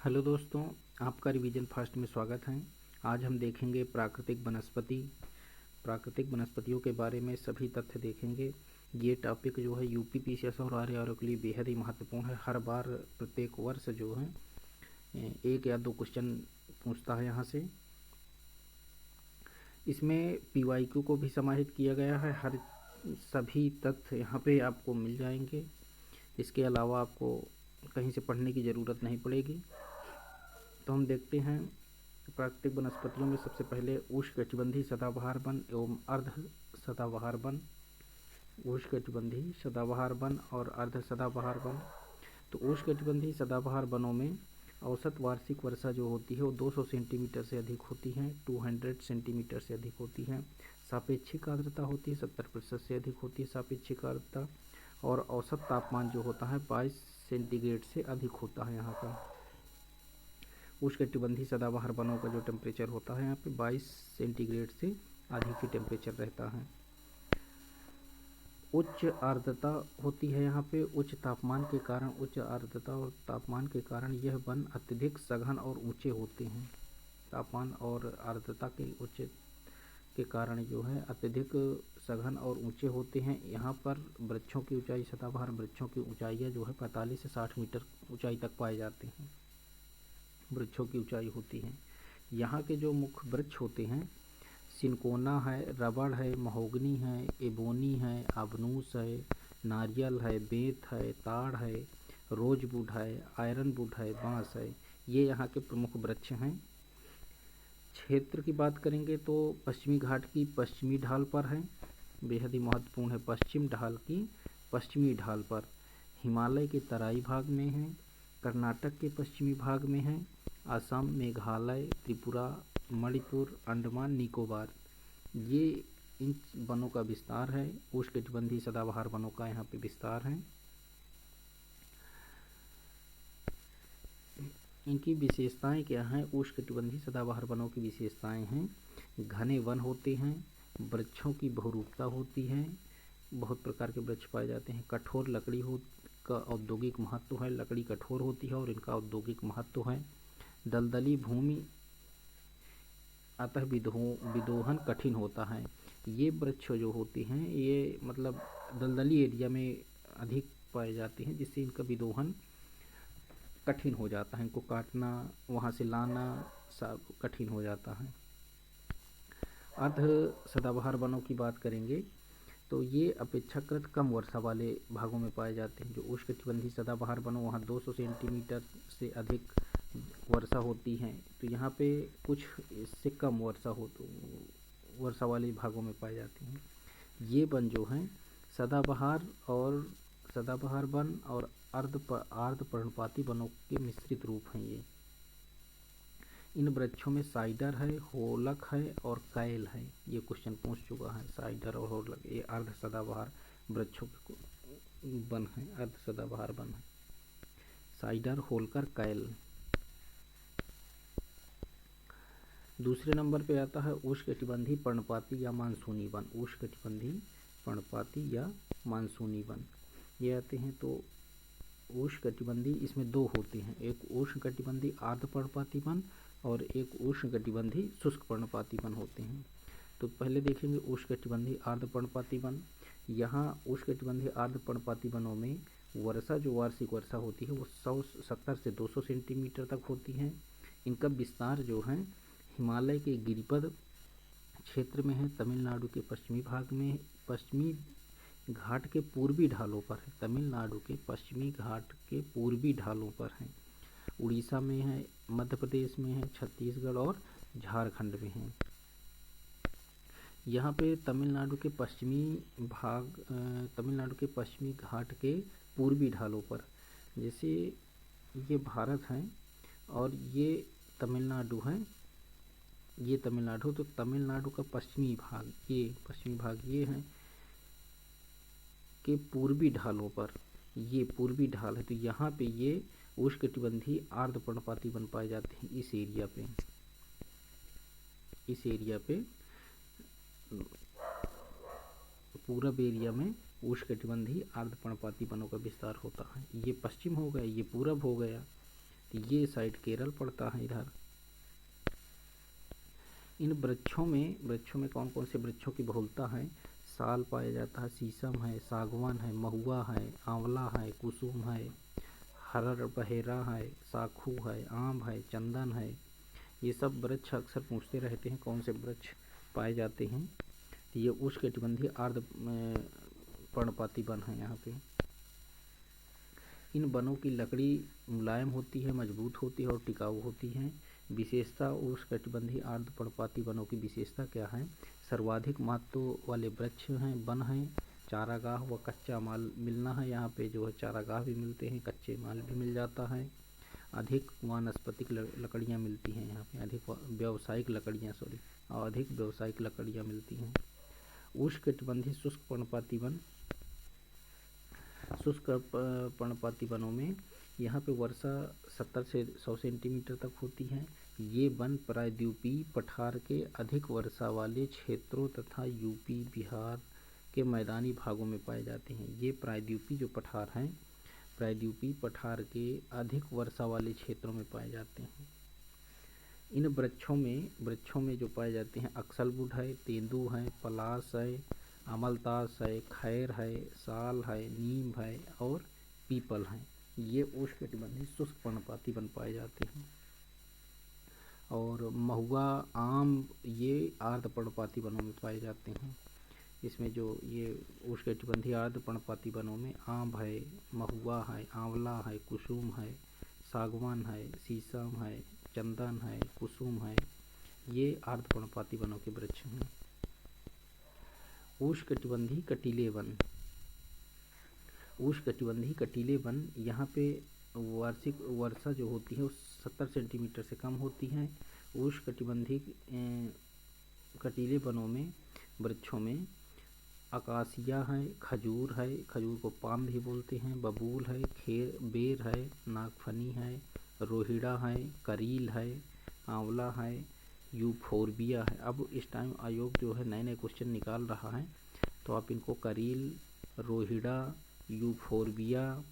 Hello दोस्तों, आपका revision fast में स्वागत है। आज हम देखेंगे प्राकृतिक वनस्पतियों के बारे में सभी तथ्य देखेंगे। ये टॉपिक जो है यूपी पीसीएस और आरआरओ के लिए बेहद ही महत्वपूर्ण है। हर बार प्रत्येक वर्ष जो है एक या दो क्वेश्चन पूछता है यहाँ से। इसमें पीवाईक्यू को भी समाहित किया गया है। हर सभी तथ्य यहाँ पे आपको मिल जाएंगे। इसके अलावा आपको कहीं से पढ़ने की ज़रूरत नहीं पड़ेगी। तो हम देखते हैं प्राकृतिक वनस्पतियों में सबसे पहले उष्णकटिबंधीय सदाबहार वन एवं अर्ध सदाबहार वन। उष्णकटिबंधीय सदाबहार वन और अर्ध सदाबहार वन। तो उष्णकटिबंधीय सदाबहार वनों में औसत वार्षिक वर्षा जो होती है वो 200 सेंटीमीटर से अधिक होती है, 200 सेंटीमीटर से अधिक होती है। सापेक्षिक आर्द्रता होती है 70% से अधिक होती है सापेक्षिक आर्द्रता। और औसत तापमान जो होता है 22 सेंटीग्रेड से अधिक होता है यहाँ का। उष्णकटिबंधीय सदाबहार वनों का जो टेम्परेचर होता है यहाँ पे 22 सेंटीग्रेड से अधिक ही टेम्परेचर रहता है। उच्च आर्द्रता होती है यहाँ पे। उच्च आर्द्रता और तापमान के कारण यह वन अत्यधिक सघन और ऊंचे होते हैं। तापमान और आर्द्रता के उच्च के कारण जो है अत्यधिक सघन और ऊंचे होते हैं। यहाँ पर वृक्षों की ऊंचाई, सदाबहार वृक्षों की ऊंचाइयाँ जो है 45 से 60 मीटर ऊंचाई तक पाए जाते हैं। वृक्षों की ऊंचाई होती है। यहाँ के जो मुख्य वृक्ष होते हैं सिनकोना है, रबड़ है, महोगनी है, एबोनी है, अबनूस है, नारियल है, बेंत है, ताड़ है, रोजवुड है, आयरनवुड है, बांस है। ये यहाँ के प्रमुख वृक्ष हैं। क्षेत्र की बात करेंगे तो पश्चिमी घाट की पश्चिमी ढाल पर है, बेहद ही महत्वपूर्ण है। पश्चिम ढाल की पश्चिमी ढाल पर हिमालय के तराई भाग में है, कर्नाटक के पश्चिमी भाग में है, असम, मेघालय, त्रिपुरा, मणिपुर, अंडमान निकोबार, ये इन वनों का विस्तार है। उष्णकटिबंधीय सदाबहार वनों का यहाँ पे विस्तार है। इनकी विशेषताएं क्या हैं? उष्णकटिबंधीय सदाबहार वनों की विशेषताएं हैं घने वन होते हैं, वृक्षों की बहुरूपता होती है, बहुत प्रकार के वृक्ष पाए जाते हैं, कठोर लकड़ी का औद्योगिक महत्व है, लकड़ी कठोर होती है और इनका औद्योगिक महत्व है। दलदली भूमि अतः विदोहन कठिन होता है। ये वृक्ष जो होते हैं ये मतलब दलदली एरिया में अधिक पाए जाते हैं, जिससे इनका विदोहन कठिन हो जाता है। इनको काटना, वहाँ से लाना सब कठिन हो जाता है। अर्ध सदाबहार वनों की बात करेंगे तो ये अपेक्षाकृत कम वर्षा वाले भागों में पाए जाते हैं। जो उष्णकटिबंधीय सदाबहार वनों वहाँ 200 सेंटीमीटर से अधिक वर्षा होती है, तो यहाँ पे कुछ इससे कम वर्षा वाले भागों में पाए जाती हैं। ये वन जो हैं सदाबहार वन और अर्ध पर्णपाती वनों के मिश्रित रूप हैं। ये इन वृक्षों में साइडर है, होलक है और कैल है। ये क्वेश्चन पूछ चुका है। साइडर और होलक ये अर्ध सदाबहार वृक्षों के वन है, अर्ध सदाबहार वन है। साइडर, होलकर, कैल। दूसरे नंबर पे आता है उष्णकटिबंधीय पर्णपाती या मानसूनी वन। उष्णकटिबंधीय पर्णपाती या मानसूनी वन ये आते हैं। तो उष्णकटिबंधीय इसमें दो होते हैं, एक उष्णकटिबंधीय आर्द्र पर्णपाती वन और एक उष्णकटिबंधीय शुष्क पर्णपाती वन होते हैं। तो पहले देखेंगे उष्णकटिबंधीय आर्द्र पर्णपाती वन। यहाँ उष्णकटिबंधीय आर्द्र पर्णपाती वनों में वर्षा जो वार्षिक वर्षा होती है वो 170 से 200 सेंटीमीटर तक होती है। इनका विस्तार जो है हिमालय के गिरिपद क्षेत्र में है, तमिलनाडु के पश्चिमी भाग में, पश्चिमी घाट के पूर्वी ढालों पर है। तमिलनाडु के पश्चिमी घाट के पूर्वी ढालों पर है। उड़ीसा में है, मध्य प्रदेश में है, छत्तीसगढ़ और झारखंड में है। यहाँ पे तमिलनाडु के पश्चिमी घाट के पूर्वी ढालों पर, जैसे ये भारत है और ये तमिलनाडु है, ये तमिलनाडु, तो तमिलनाडु का पश्चिमी भाग ये है के पूर्वी ढालों पर, ये पूर्वी ढाल है। तो यहाँ पे ये उष्णकटिबंधीय आर्द्र पर्णपाती वन पाए जाते हैं। इस एरिया पे पूरब एरिया में उष्णकटिबंधीय आर्द्र पर्णपाती वनों का विस्तार होता है। ये पश्चिम हो गया, ये पूरब हो गया। तो ये साइड केरल पड़ता है इधर। इन वृक्षों में कौन कौन से वृक्षों की बहुलता है? साल पाया जाता है, शीशम है, सागवान है, महुआ है, आंवला है, कुसुम है, हरड़ बहेरा है, साखू है, आम है, चंदन है। ये सब वृक्ष अक्सर पूछते रहते हैं कौन से वृक्ष पाए जाते हैं। ये उष्णकटिबंधीय आर्द्र पर्णपाती वन है यहाँ पे। इन वनों की लकड़ी मुलायम होती है, मजबूत होती है और टिकाऊ होती है। विशेषता उष्णकटिबंधीय आर्द्र पर्णपाती वनों की विशेषता क्या है? सर्वाधिक महत्व वाले वृक्ष हैं, वन हैं, चारागाह व कच्चा माल मिलना है। यहाँ पे जो है चारागाह भी मिलते हैं, कच्चे माल भी मिल जाता है। अधिक वानस्पतिक लकड़ियाँ मिलती हैं यहाँ पे, अधिक व्यावसायिक लकड़ियाँ मिलती हैं। उष्णकटिबंधीय शुष्क पर्णपाती वनों में यहाँ पे वर्षा 70 से 100 सेंटीमीटर तक होती है। ये वन प्रायद्वीपीय पठार के अधिक वर्षा वाले क्षेत्रों तथा यूपी बिहार के मैदानी भागों में पाए जाते हैं। ये प्रायद्वीपीय जो पठार हैं, प्रायद्वीपीय पठार के अधिक वर्षा वाले क्षेत्रों में पाए जाते हैं। इन वृक्षों में जो पाए जाते हैं अक्सलवुड है, तेंदू है, पलाश है, अमलतास है, खैर है, साल है, नीम है और पीपल है। ये उष्णकटिबंधीय शुष्क पर्णपाती वन पाए जाते हैं। और महुआ, आम ये आर्द्र पर्णपाती वनों में पाए जाते हैं। इसमें जो ये उष्णकटिबंधीय आर्द्र पर्णपाती वनों में आम है, महुआ है, आंवला है, कुसुम है, सागवान है, शीशम है, चंदन है, कुसुम है, ये आर्द्र पर्णपाती वनों के वृक्ष हैं। उष्णकटिबंधीय कटीले वन, यहाँ पे वार्षिक वर्षा जो होती है वो 70 सेंटीमीटर से कम होती है। उष्णकटिबंधीय कटीले वनों में वृक्षों में अकासिया है, खजूर को पाम भी बोलते हैं, बबूल है, बेर है, नागफनी है, रोहिड़ा है, करील है, आंवला है, यूफोरबिया है। अब इस टाइम आयोग जो है नए नए क्वेश्चन निकाल रहा है, तो आप इनको करील, रोहिड़ा, यूफोरबिया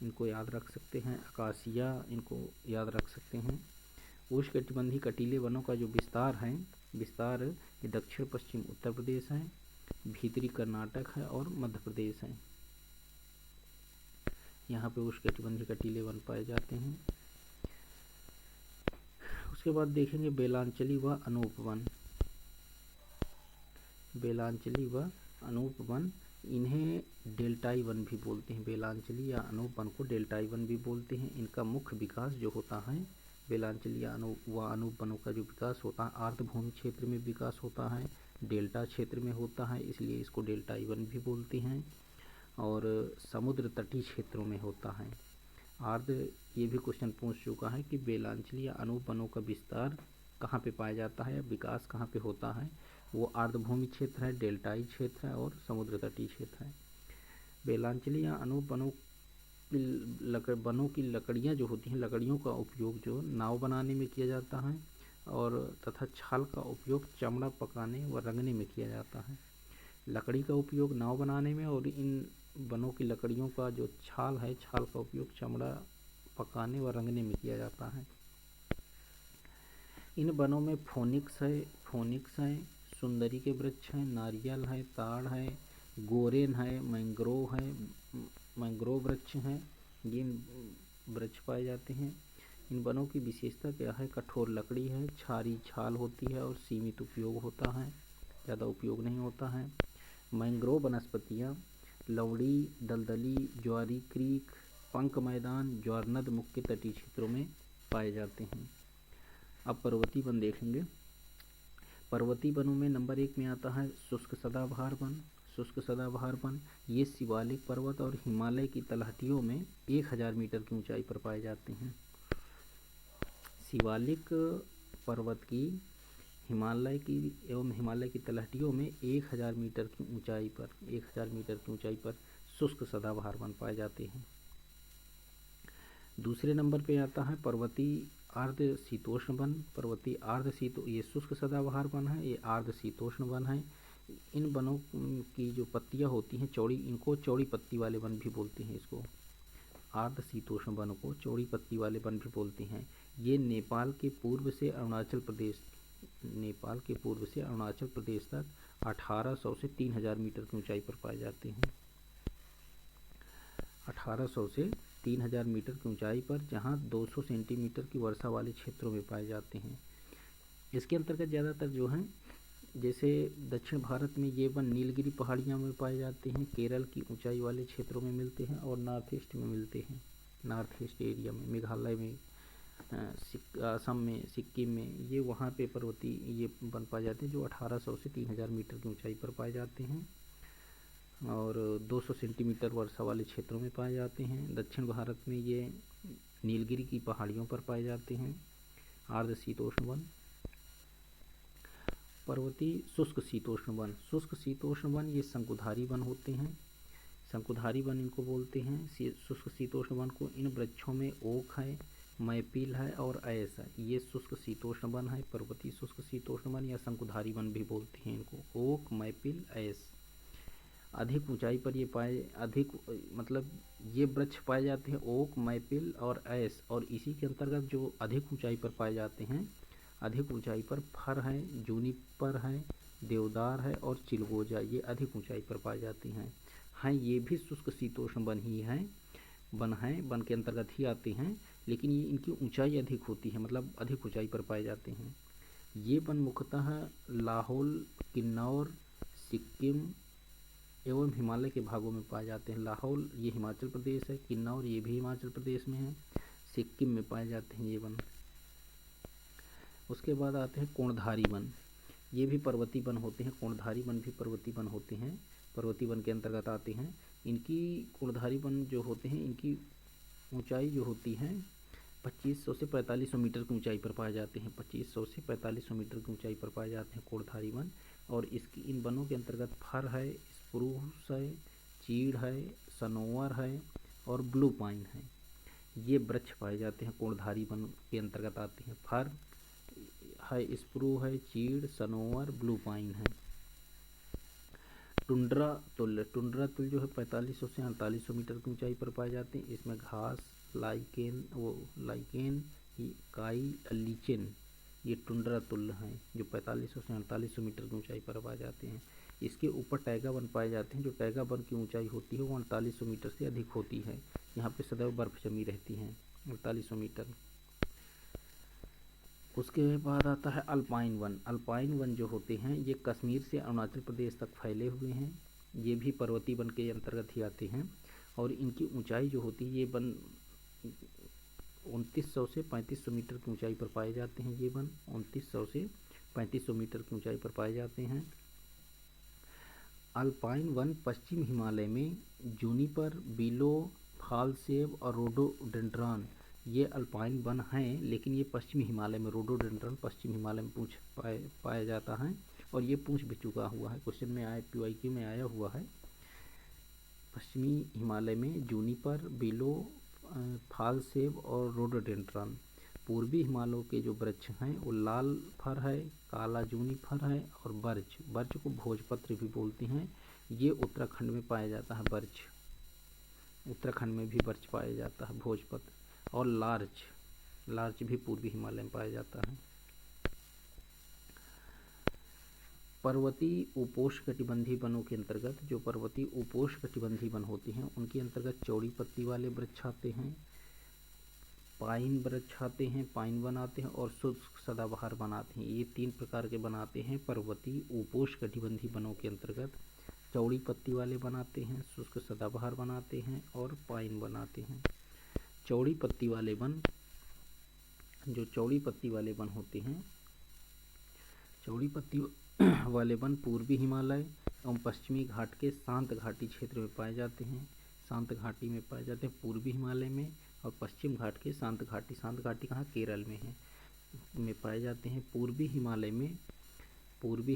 इनको याद रख सकते हैं, अकासिया इनको याद रख सकते हैं। उष्णकटिबंधीय कटीले वनों का जो विस्तार ये दक्षिण पश्चिम उत्तर प्रदेश है, भीतरी कर्नाटक है और मध्य प्रदेश है। यहाँ पे उष्णकटिबंधीय कटीले वन पाए जाते हैं। उसके बाद देखेंगे बेलांचली व अनूप वन, इन्हें डेल्टाई वन भी बोलते हैं। बेलांचली या अनूप वन को डेल्टाई वन भी बोलते हैं। इनका मुख्य विकास जो होता है, बेलांचली या अनूप वनों का जो विकास होता है आर्द्र भूमि क्षेत्र में विकास होता है, डेल्टा क्षेत्र में होता है, इसलिए इसको डेल्टाई वन भी बोलते हैं। और समुद्र तटीय क्षेत्रों में होता है। ये भी क्वेश्चन पूछ चुका है कि बेलांचली या अनूप वनों का विस्तार कहाँ पे पाया जाता है, विकास कहाँ पे होता है। वो आर्द्रभूमि क्षेत्र है, डेल्टाई क्षेत्र है और समुद्र तटीय क्षेत्र है। बेलांचली या अनूप वनों की लकड़ियाँ जो होती हैं, लकड़ियों का उपयोग जो नाव बनाने में किया जाता है और तथा छाल का उपयोग चमड़ा पकाने व रंगने में किया जाता है। लकड़ी का उपयोग नाव बनाने में और इन वनों की लकड़ियों का जो छाल है, छाल का उपयोग चमड़ा पकाने व रंगने में किया जाता है। इन वनों में फोनिक्स है, सुंदरी के वृक्ष हैं, नारियल है, ताड़ है, गोरेन है, मैंग्रोव वृक्ष हैं, ये वृक्ष पाए जाते हैं। इन वनों की विशेषता क्या है? कठोर लकड़ी है, क्षारीय छाल होती है और सीमित उपयोग होता है, ज़्यादा उपयोग नहीं होता है। मैंग्रोव वनस्पतियाँ लवड़ी, दलदली, ज्वारी क्रीक, पंक मैदान, ज्वारनद मुख्य तटीय क्षेत्रों में पाए जाते हैं। अब पर्वतीय वन देखेंगे। पर्वतीय वनों में नंबर 1 में आता है शुष्क सदाबहार वन। ये शिवालिक पर्वत और हिमालय की तलहटियों में 1000 मीटर की ऊंचाई पर पाए जाते हैं। शिवालिक पर्वत की हिमालय की तलहटियों में 1000 मीटर की ऊंचाई पर शुष्क सदाबहार वन पाए जाते हैं। दूसरे नंबर पे आता है पर्वतीय अर्ध शीतोष्ण वन। ये शुष्क सदाबहार वन है, ये अर्ध शीतोष्ण वन है। इन वनों की जो पत्तियां होती हैं चौड़ी, इनको चौड़ी पत्ती वाले वन भी बोलते हैं इसको। आर्द्र शीतोष्ण वन को चौड़ी पत्ती वाले वन भी बोलते हैं। ये नेपाल के पूर्व से अरुणाचल प्रदेश तक 1800 से 3000 मीटर की ऊंचाई पर पाए जाते हैं। 1800 से 3000 मीटर की ऊंचाई पर, जहां 200 सेंटीमीटर की वर्षा वाले क्षेत्रों में पाए जाते हैं। इसके अंतर्गत ज़्यादातर जो हैं, जैसे दक्षिण भारत में ये वन नीलगिरी पहाड़ियाँ में पाए जाते हैं, केरल की ऊंचाई वाले क्षेत्रों में मिलते हैं और नॉर्थ ईस्ट में मिलते हैं। नॉर्थ ईस्ट एरिया में, मेघालय में, असम में, सिक्किम में, ये वहाँ पे पर्वतीय ये वन पाए जाते हैं जो 1800 से 3000 मीटर की ऊंचाई पर पाए जाते हैं और 200 सेंटीमीटर वर्षा वाले क्षेत्रों में पाए जाते हैं। दक्षिण भारत में ये नीलगिरी की पहाड़ियों पर पाए जाते हैं। आर्द्र शीतोष्ण वन। पर्वतीय शुष्क शीतोष्ण वन। शुष्क शीतोष्ण वन ये शंकुधारी वन होते हैं। शंकुधारी वन इनको बोलते हैं। शुष्क शीतोष्ण वन को, इन वृक्षों में ओक है, मैपिल है और ऐस है। ये शुष्क शीतोष्ण वन है। पर्वतीय शुष्क शीतोष्ण वन या शंकुधारी वन भी बोलते हैं इनको। ओक, मैपिल, ऐस। अधिक ऊंचाई पर ये ये वृक्ष पाए जाते हैं, ओक, मैपिल और ऐस। और इसी के अंतर्गत जो अधिक ऊंचाई पर पाए जाते हैं, अधिक ऊंचाई पर फर है, जूनिपर है, देवदार है और चिलगोजा, ये अधिक ऊंचाई पर पाए जाती हैं। ये भी शुष्क शीतोष्ण वन ही हैं, वन के अंतर्गत ही आते हैं, लेकिन ये इनकी ऊंचाई अधिक होती है, मतलब अधिक ऊंचाई पर पाए जाते हैं। ये वन मुख्यतः लाहौल, किन्नौर, सिक्किम एवं हिमालय के भागों में पाए जाते हैं। लाहौल ये हिमाचल प्रदेश है, किन्नौर ये भी हिमाचल प्रदेश में है, सिक्किम में पाए जाते हैं ये वन। उसके बाद आते हैं कोणधारी वन। ये भी पर्वतीय वन होते हैं। कोणधारी वन भी पर्वतीय वन होते हैं, पर्वतीय वन के अंतर्गत आते हैं। इनकी कोणधारी वन जो होते हैं, इनकी ऊंचाई जो होती है 2500 से 4500 मीटर की ऊंचाई पर पाए जाते हैं। 2500 से 4500 मीटर की ऊंचाई पर पाए जाते हैं कोणधारी वन। और इन वनों के अंतर्गत फर है, स्प्रूस है, चीड़ है, सनोवर है और ब्लू पाइन है। ये वृक्ष पाए जाते हैं, कोणधारी वन के अंतर्गत आते हैं। फर है, स्प्रू है, चीड़, सनोवर, ब्लू पाइन है। टुंड्रा तुल्य जो है 4500 से 4800 मीटर की ऊंचाई पर पाए जाते हैं। इसमें घास, लाइकेन, काई, लीचेन, ये टुंड्रा तुल्य हैं जो 4500 से 4800 मीटर की ऊंचाई पर पाए जाते हैं। इसके ऊपर टैगा वन पाए जाते हैं, जो टैगा वन की ऊंचाई होती है वो 4800 मीटर से अधिक होती है। यहाँ पे सदैव बर्फ जमी रहती है, 4800 मीटर। उसके बाद आता है अल्पाइन वन। अल्पाइन वन जो होते हैं ये कश्मीर से अरुणाचल प्रदेश तक फैले हुए हैं। ये भी पर्वतीय वन के अंतर्गत ही आते हैं और इनकी ऊंचाई जो होती है, ये वन 2900 से 3500 मीटर की ऊंचाई पर पाए जाते हैं। ये वन 2900 से 3500 मीटर की ऊंचाई पर पाए जाते हैं। अल्पाइन वन पश्चिम हिमालय में जूनिपर, बिलो, फालसेब और रोडोडेंड्रॉन, ये अल्पाइन वन हैं, लेकिन ये पश्चिमी हिमालय में, रोडोडेंड्रॉन पश्चिम हिमालय में पाया जाता है और ये पूछ भी चुका हुआ है, क्वेश्चन में PYQ में आया हुआ है। पश्चिमी हिमालय में जूनिपर, बिलो, फालसेब और रोडोडेंड्रॉन। पूर्वी हिमालय के जो वृक्ष हैं वो लाल फर है, काला जूनिपर है और बर्च को भोजपत्र भी बोलते हैं। ये उत्तराखंड में पाया जाता है बर्च, उत्तराखंड में भी बर्च पाया जाता है, भोजपत्र। और लार्च भी पूर्वी हिमालय में पाया जाता है। पर्वतीय उपोष्णकटिबंधीय वनों के अंतर्गत, जो पर्वतीय उपोष्णकटिबंधीय वन होते हैं उनके अंतर्गत चौड़ी पत्ती वाले वृक्ष आते हैं, पाइन वृक्ष आते हैं, पाइन वन आते हैं और शुष्क सदाबहार वन आते हैं। ये 3 प्रकार के वन आते हैं पर्वतीय उपोष्णकटिबंधीय वनों के अंतर्गत। चौड़ी पत्ती वाले वन आते हैं, शुष्क सदाबहार वन आते हैं और पाइन वन आते हैं। चौड़ी पत्ती वाले वन, जो चौड़ी पत्ती वाले वन होते हैं, चौड़ी पत्ती वाले वन पूर्वी हिमालय एवं पश्चिमी घाट के शांत घाटी क्षेत्र में पाए जाते हैं। शांत घाटी में पाए जाते हैं पूर्वी हिमालय में, और पश्चिम घाट के शांत घाटी कहाँ, केरल में है, में पाए जाते हैं। पूर्वी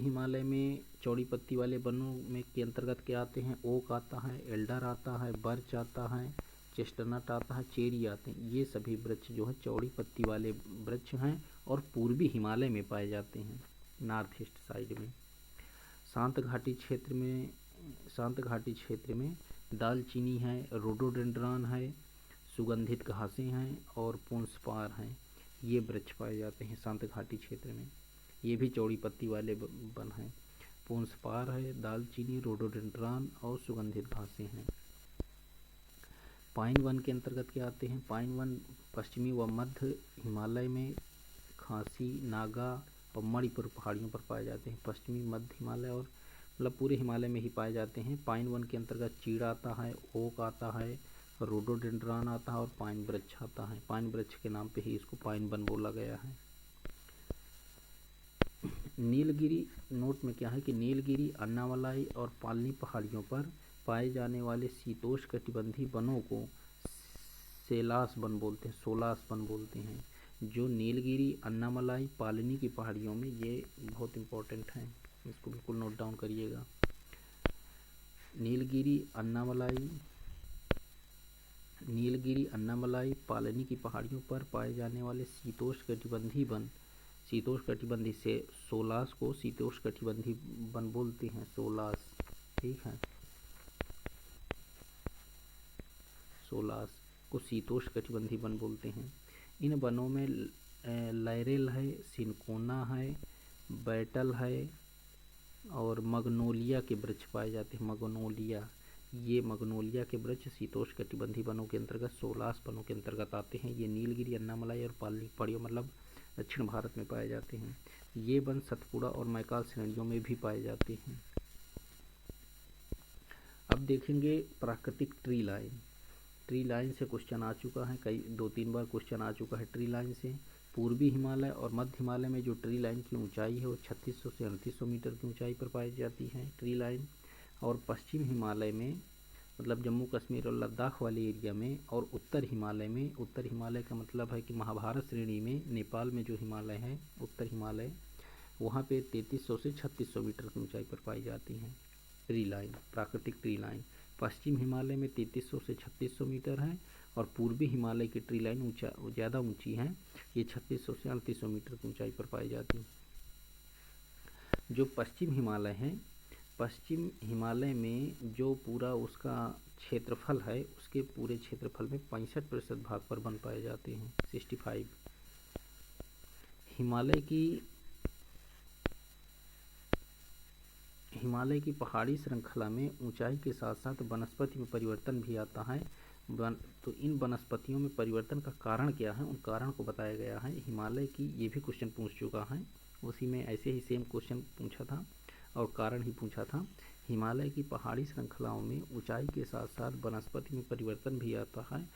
हिमालय में चौड़ी पत्ती वाले वनों में के अंतर्गत क्या आते हैं, ओक आता है, एल्डर आता है, बर्च आता है, चेस्टनट आता है, चेरी आते हैं। ये सभी वृक्ष जो है चौड़ी पत्ती वाले वृक्ष हैं और पूर्वी हिमालय में पाए जाते हैं, नॉर्थ ईस्ट साइड में। शांत घाटी क्षेत्र में दालचीनी है, रोडोडेंड्रॉन है, सुगंधित घासें हैं और पुंसपार हैं, ये वृक्ष पाए जाते हैं शांत घाटी क्षेत्र में। ये भी चौड़ी पत्ती वाले वन हैं। पुंसपार है, दालचीनी, रोडोडेंड्रॉन और सुगंधित घासें हैं। पाइन वन के अंतर्गत क्या आते हैं? पाइन वन पश्चिमी व मध्य हिमालय में खासी, नागा और मणिपुर पहाड़ियों पर पाए जाते हैं। पश्चिमी मध्य हिमालय और मतलब पूरे हिमालय में ही पाए जाते हैं। पाइन वन के अंतर्गत चीड़ आता है, ओक आता है, रोडोडेंड्रॉन आता है और पाइन वृक्ष आता है। पाइन वृक्ष के नाम पे ही इसको पाइन वन बोला गया है। नीलगिरी नोट में क्या है कि नीलगिरी, अन्नामलाई और पालनी पहाड़ियों पर पाए जाने वाले शीतोष्णकटिबंधीय वनों को सेलास वन बोलते हैं, सोलास वन बोलते हैं। जो नीलगिरी, अन्नामलाई, पालनी की पहाड़ियों में, ये बहुत इम्पोर्टेंट हैं, इसको बिल्कुल नोट डाउन करिएगा। नीलगिरी, अन्नामलाई, पालनी की पहाड़ियों पर पाए जाने वाले शीतोष्णकटिबंधीय वन, शीतोष्णकटिबंधीय से सोलास को शीतोष्णकटिबंधीय वन बोलते हैं, सोलास, ठीक है। सोलास को शीतोष्णकटिबंधीय वन बोलते हैं। इन वनों में लैरेल है, सिनकोना है, बैटल है और मगनोलिया के वृक्ष पाए जाते हैं। मगनोलिया, ये मगनोलिया के वृक्ष शीतोष्णकटिबंधीय वनों के अंतर्गत, सोलास वनों के अंतर्गत आते हैं। ये नीलगिरी, अन्नामलाई और पालनी पहाड़ियों मतलब दक्षिण भारत में पाए जाते हैं। ये वन सतपुड़ा और मैकाल श्रेणियों में भी पाए जाते हैं। अब देखेंगे प्राकृतिक ट्री लाइन। ट्री लाइन से क्वेश्चन आ चुका है, कई 2-3 बार क्वेश्चन आ चुका है ट्री लाइन से। पूर्वी हिमालय और मध्य हिमालय में जो ट्री लाइन की ऊंचाई है वो 3600 से 3800 मीटर की ऊंचाई पर पाई जाती है ट्री लाइन। और पश्चिम हिमालय में मतलब जम्मू कश्मीर और लद्दाख वाले एरिया में, और उत्तर हिमालय में, उत्तर हिमालय का मतलब है कि महाभारत श्रेणी में नेपाल में जो हिमालय है उत्तर हिमालय, वहाँ पे 3300 से 3600 मीटर की ऊंचाई पर पाई जाती हैं ट्री लाइन, प्राकृतिक ट्री लाइन। पश्चिम हिमालय में 3300 से 3600 मीटर है और पूर्वी हिमालय की ट्री लाइन ज़्यादा ऊंची है, ये 3600 से 3800 मीटर की ऊंचाई पर पाई जाती है। जो पश्चिम हिमालय है, पश्चिम हिमालय में जो पूरा उसका क्षेत्रफल है, उसके पूरे क्षेत्रफल में 65% भाग पर वन पाए जाते हैं, 65। हिमालय की पहाड़ी श्रृंखला में ऊंचाई के साथ साथ वनस्पति में परिवर्तन भी आता है। तो इन वनस्पतियों में परिवर्तन का कारण क्या है, उन कारण को बताया गया है। हिमालय की, ये भी क्वेश्चन पूछ चुका है, उसी में ऐसे ही सेम क्वेश्चन पूछा था और कारण ही पूछा था। हिमालय की पहाड़ी श्रृंखलाओं में ऊंचाई के साथ साथ वनस्पति में परिवर्तन भी आता है।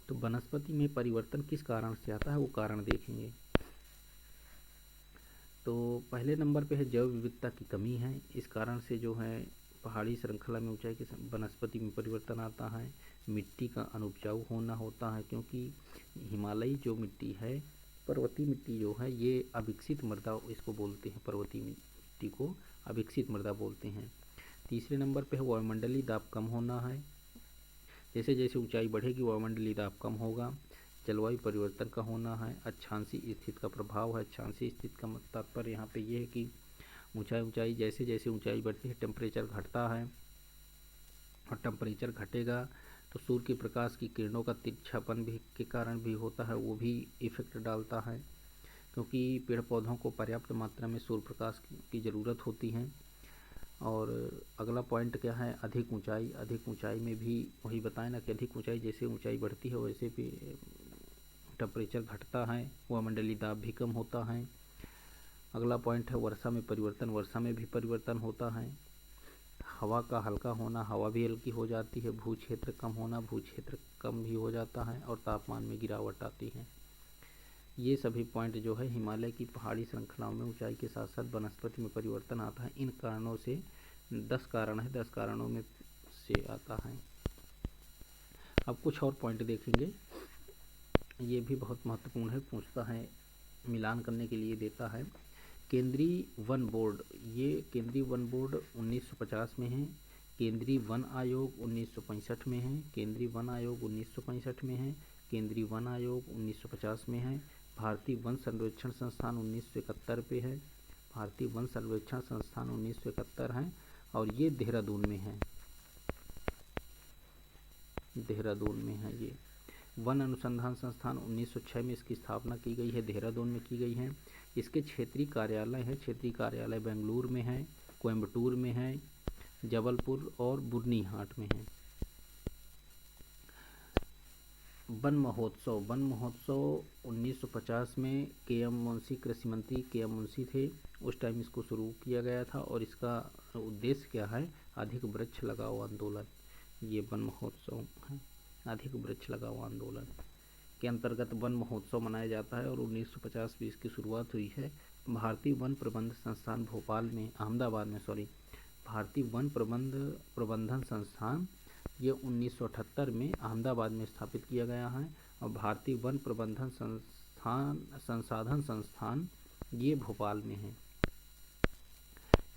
तो वनस्पति में परिवर्तन किस कारण से आता है, वो कारण देखेंगे। तो पहले नंबर पे है जैव विविधता की कमी है, इस कारण से जो है पहाड़ी श्रृंखला में ऊंचाई के वनस्पति में परिवर्तन आता है। मिट्टी का अनुपजाऊ होना होता है, क्योंकि हिमालयी जो मिट्टी है, पर्वतीय मिट्टी जो है, ये अविकसित मृदा इसको बोलते हैं, पर्वतीय मिट्टी को अविकसित मृदा बोलते हैं। तीसरे नंबर पे है वायुमंडलीय दाब कम होना है, जैसे जैसे ऊंचाई बढ़ेगी वायुमंडलीय दाब कम होगा। जलवायु परिवर्तन का होना है। अक्षांशीय स्थिति का प्रभाव है। अक्षांशीय स्थिति का तात्पर्य यहाँ पे ये है कि ऊंचाई जैसे जैसे ऊंचाई बढ़ती है टेम्परेचर घटता है, और टेम्परेचर घटेगा तो सूर्य के प्रकाश की किरणों का तिरछापन भी के कारण भी होता है, वो भी इफेक्ट डालता है, क्योंकि पेड़ पौधों को पर्याप्त मात्रा में सूर्य प्रकाश की ज़रूरत होती है। और अगला पॉइंट क्या है, अधिक ऊंचाई। अधिक ऊंचाई में भी वही बताएं ना कि अधिक ऊंचाई, जैसे ऊंचाई बढ़ती है वैसे भी टेम्परेचर घटता है, वायुमंडलीय दाब भी कम होता है। अगला पॉइंट है वर्षा में परिवर्तन। वर्षा में भी परिवर्तन होता है। हवा का हल्का होना, हवा भी हल्की हो जाती है। भू क्षेत्र कम होना, भू क्षेत्र कम भी हो जाता है। और तापमान में गिरावट आती है। ये सभी पॉइंट जो है हिमालय की पहाड़ी श्रृंखलाओं में ऊंचाई के साथ साथ वनस्पति में परिवर्तन आता है। इन कारणों से 10 कारण है, 10 कारणों में से आता है। अब कुछ और पॉइंट देखेंगे, ये भी बहुत महत्वपूर्ण है, पूछता है, मिलान करने के लिए देता है। केंद्रीय वन बोर्ड, ये केंद्रीय वन बोर्ड 1950 में है। केंद्रीय वन आयोग 1965 में है। केंद्रीय वन आयोग 1965 में है। केंद्रीय वन आयोग 1950 में है। भारतीय वन सर्वेक्षण संस्थान 1971 पे है। भारतीय वन सर्वेक्षण संस्थान 1971 है। और ये देहरादून में है, देहरादून में है ये। वन अनुसंधान संस्थान 1906 में इसकी स्थापना की गई है, देहरादून में की गई है। इसके क्षेत्रीय कार्यालय है, क्षेत्रीय कार्यालय बेंगलुरु में है, कोयम्बटूर में है, जबलपुर और बुरनीहाट में है। वन महोत्सव, वन महोत्सव 1950 में के.एम. मुंशी, कृषि मंत्री के.एम. मुंशी थे, उस टाइम इसको शुरू किया गया था। और इसका उद्देश्य क्या है? अधिक वृक्ष लगाओ आंदोलन। ये वन महोत्सव है, अधिक वृक्ष लगाओ आंदोलन के अंतर्गत वन महोत्सव मनाया जाता है। और 1950 में इसकी शुरुआत हुई है। भारतीय वन प्रबंध संस्थान भोपाल में, अहमदाबाद में सॉरी, भारतीय वन प्रबंधन संस्थान ये 1978 में अहमदाबाद में स्थापित किया गया है। और भारतीय वन प्रबंधन संसाधन संस्थान ये भोपाल में है।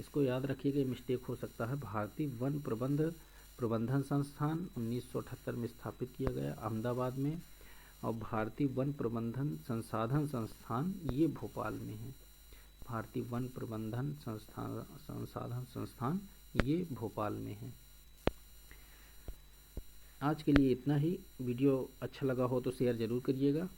इसको याद रखिएगा, मिस्टेक हो सकता है। भारतीय वन प्रबंधन संस्थान 1978 में स्थापित किया गया अहमदाबाद में, और भारतीय वन प्रबंधन संसाधन संस्थान ये भोपाल में है। भारतीय वन प्रबंधन संसाधन संस्थान ये भोपाल में है। आज के लिए इतना ही। वीडियो अच्छा लगा हो तो शेयर ज़रूर करिएगा।